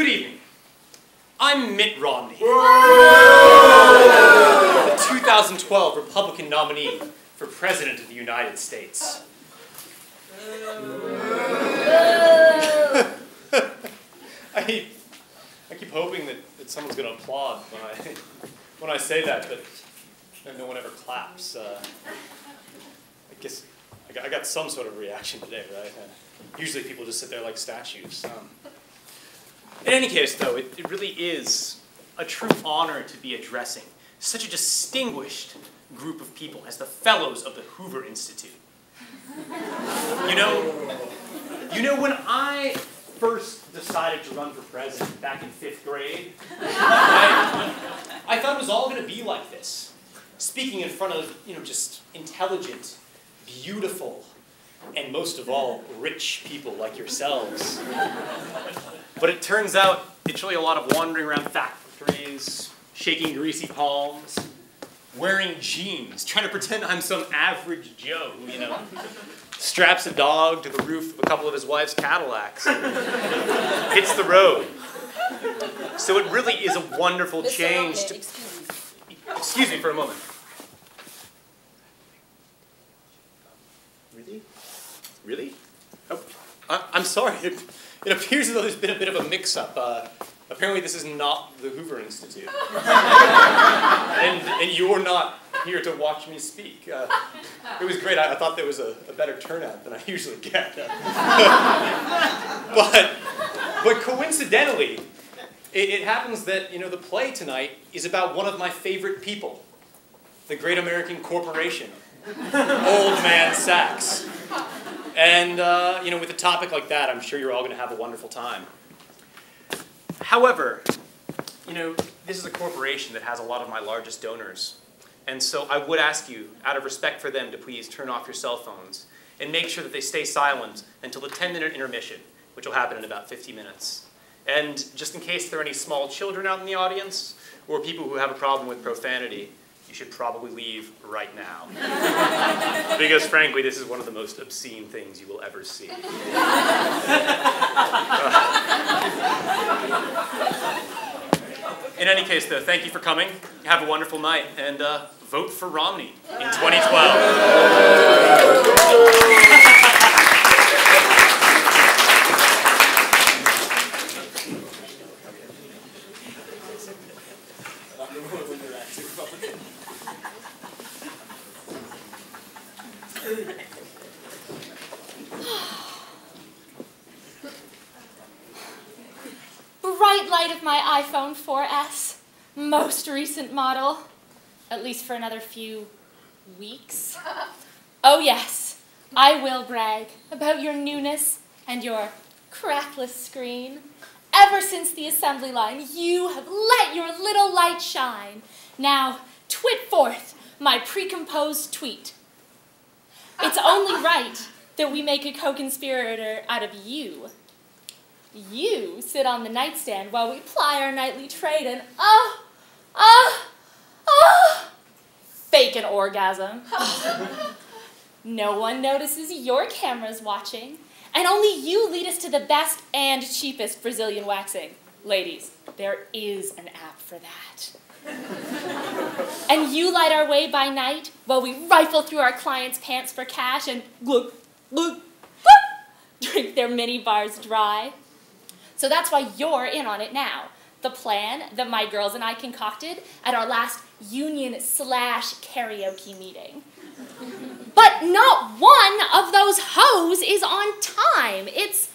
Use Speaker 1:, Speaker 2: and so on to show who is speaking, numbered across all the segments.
Speaker 1: Good evening. I'm Mitt Romney, the 2012 Republican nominee for President of the United States. I keep hoping that someone's going to applaud when I say that, but no one ever claps. I guess I got some sort of reaction today, right? Usually people just sit there like statues. In any case, though, it really is a true honor to be addressing such a distinguished group of people as the Fellows of the Hoover Institute. You know, when I first decided to run for president back in 5th grade, I thought it was all going to be like this. Speaking in front of, just intelligent, beautiful, and most of all, rich people like yourselves. But it turns out it's really a lot of wandering around factories, shaking greasy palms, wearing jeans, trying to pretend I'm some average Joe who, straps a dog to the roof of a couple of his wife's Cadillacs and hits the road. So it really is a wonderful change to... Excuse me for a moment. Really? Oh, I'm sorry. It appears as though there's been a bit of a mix-up. Apparently this is not the Hoover Institute. and you're not here to watch me speak. It was great. I thought there was a better turnout than I usually get. But coincidentally, it happens that, the play tonight is about one of my favorite people, the Great American Corporation, Old Man Sachs. And, with a topic like that, I'm sure you're all going to have a wonderful time. However, this is a corporation that has a lot of my largest donors. And so I would ask you, out of respect for them, to please turn off your cell phones and make sure that they stay silent until the 10-minute intermission, which will happen in about 50 minutes. And just in case there are any small children out in the audience, or people who have a problem with profanity, you should probably leave right now. Because frankly, this is one of the most obscene things you will ever see. In any case, though, thank you for coming. Have a wonderful night, and vote for Romney in 2012.
Speaker 2: Bright light of my iPhone 4S, most recent model, at least for another few weeks. Oh yes, I will brag about your newness and your crackless screen. Ever since the assembly line, you have let your little light shine. Now, twit forth my precomposed tweet. It's only right that we make a co-conspirator out of you. You sit on the nightstand while we ply our nightly trade and, fake an orgasm. No one notices your camera's watching, and only you lead us to the best and cheapest Brazilian waxing. Ladies, there is an app for that. And you light our way by night while we rifle through our clients' pants for cash and drink their mini bars dry. So that's why you're in on it now. The plan that my girls and I concocted at our last union/karaoke meeting. But not one of those hoes is on time. It's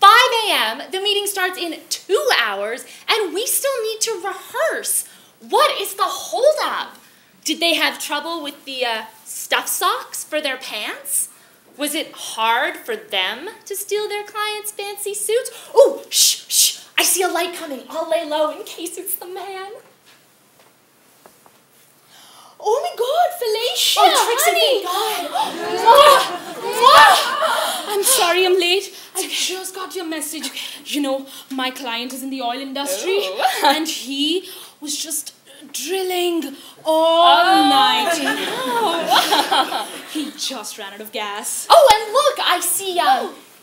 Speaker 2: 5 a.m., the meeting starts in 2 hours, and we still need to rehearse. What is the holdup? Did they have trouble with the stuff socks for their pants? Was it hard for them to steal their clients' fancy suits? Oh, shh, shh, I see a light coming. I'll lay low in case it's the man. Oh my God, Felicia, honey.
Speaker 3: I'm sorry I'm late. I just got your message. My client is in the oil industry, and he was just drilling all night. He just ran out of gas.
Speaker 2: Oh, and look, I see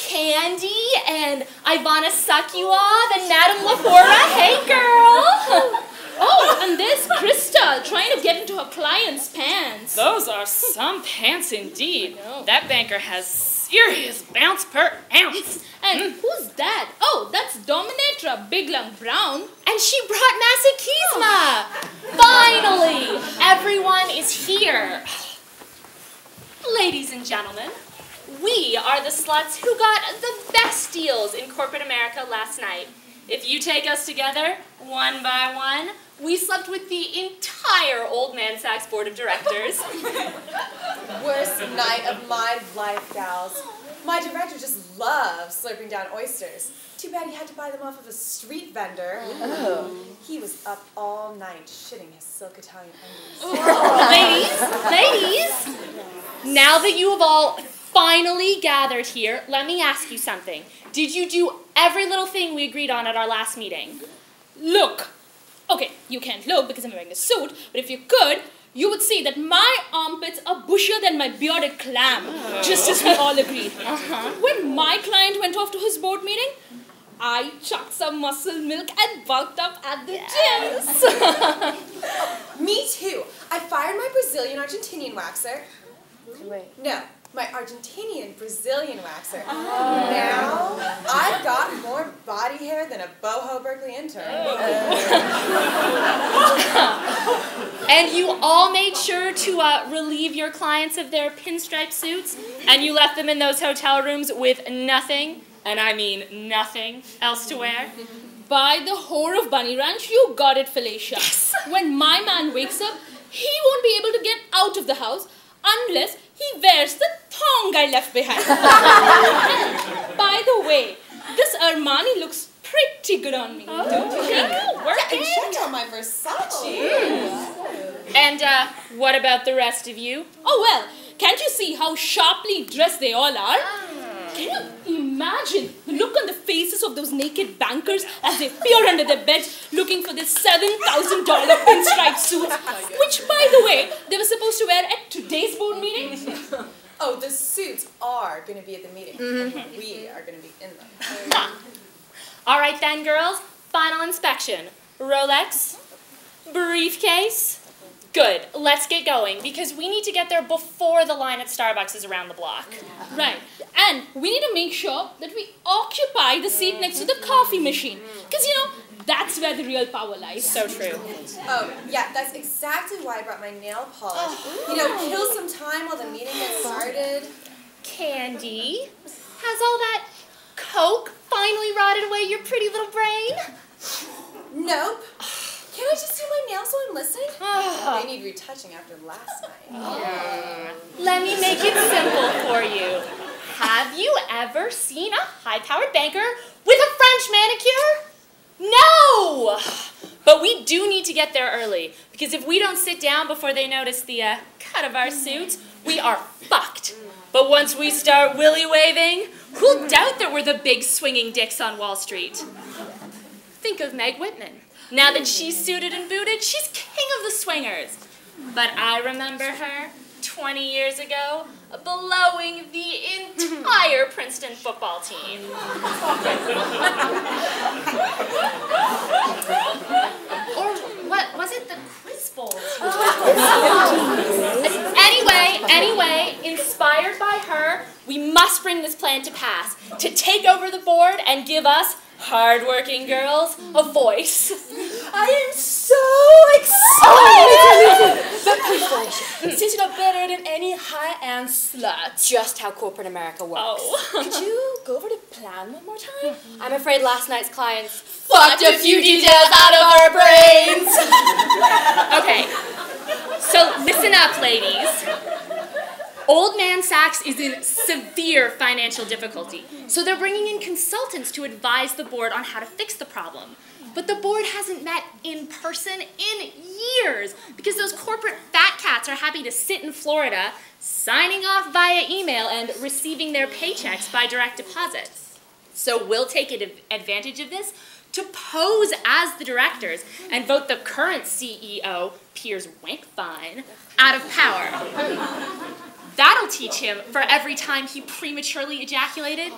Speaker 2: Candy and Ivana Sakyuov and Madame Lafora. Hey, girl.
Speaker 3: Oh, and there's Krista trying to get into her client's pants.
Speaker 2: Those are some pants indeed. That banker has serious bounce per ounce.
Speaker 3: And who's that? Oh, that's Dominatrix Big Lung Brown.
Speaker 2: And she brought Masochisma. Finally, everyone is here. Ladies and gentlemen, we are the sluts who got the best deals in corporate America last night. If you take us together, one by one, we slept with the entire Old Man Sachs board of directors.
Speaker 4: Worst night of my life, gals. My director just loves slurping down oysters. Too bad he had to buy them off of a street vendor. Oh. He was up all night shitting his silk Italian undies.
Speaker 2: Ladies, now that you have all finally gathered here, let me ask you something. Did you do every little thing we agreed on at our last meeting?
Speaker 3: Look. Okay, you can't look because I'm wearing a suit, but if you could, you would see that my armpits are bushier than my bearded clam, just as we all agreed. When my client went off to his board meeting, I chucked some muscle milk and bulked up at the gyms.
Speaker 4: Me too. I fired my Brazilian-Argentinian waxer.
Speaker 5: Wait.
Speaker 4: No, my Argentinian-Brazilian waxer. Now, I've got more body hair than a boho Berkeley intern.
Speaker 2: And you all made sure to relieve your clients of their pinstripe suits, and you left them in those hotel rooms with nothing, and I mean nothing, else to wear.
Speaker 3: By the whore of Bunny Ranch, you got it, Felicia.
Speaker 2: Yes.
Speaker 3: When my man wakes up, he won't be able to get out of the house unless he wears the thong I left behind. By the way, this Armani looks pretty good on me.
Speaker 2: Oh.
Speaker 3: Don't you think?
Speaker 2: Working.
Speaker 4: And check out my Versace.
Speaker 2: And what about the rest of you?
Speaker 3: Oh well, can't you see how sharply dressed they all are? Can you imagine the look on the faces of those naked bankers as they peer under their beds looking for their $7,000 pinstripe suits, which, by the way, they were supposed to wear at today's board meeting?
Speaker 4: Oh, the suits are going to be at the meeting. We are going to be in them.
Speaker 2: All right then, girls. Final inspection. Rolex. Briefcase. Good. Let's get going, because we need to get there before the line at Starbucks is around the block.
Speaker 3: Right. And we need to make sure that we occupy the seat next to the coffee machine. Because, you know, that's where the real power lies.
Speaker 2: So true.
Speaker 4: Oh, yeah, that's exactly why I brought my nail polish. You know, kill some time while the meeting gets started.
Speaker 2: Candy, has all that Coke finally rotted away your pretty little brain?
Speaker 4: Nope. Can I just do my nails while I'm listening? They need retouching after last night.
Speaker 2: Let me make it simple for you. Have you ever seen a high-powered banker with a French manicure? No! But we do need to get there early, because if we don't sit down before they notice the cut of our suits, we are fucked. But once we start willy-waving, who'll doubt that we're the big swinging dicks on Wall Street? Think of Meg Whitman. Now that she's suited and booted, she's king of the swingers. But I remember her 20 years ago blowing the entire Princeton football team. Or what was it, the Quiz Bowl? Anyway, inspired by her, we must bring this plan to pass, to take over the board and give us hard-working girls a voice.
Speaker 4: I am so excited!
Speaker 5: But please, Felicia, since you're not better than any high-end slut, just how corporate America works.
Speaker 2: Oh.
Speaker 5: Could you go over the plan one more time? I'm afraid last night's clients
Speaker 2: Fucked a few details out of our brains. Okay, so listen up, ladies. Old Man Sachs is in severe financial difficulty, so they're bringing in consultants to advise the board on how to fix the problem. But the board hasn't met in person in years because those corporate fat cats are happy to sit in Florida, signing off via email and receiving their paychecks by direct deposit. So we'll take advantage of this to pose as the directors and vote the current CEO, Piers Wankfine, out of power. That'll teach him for every time he prematurely ejaculated.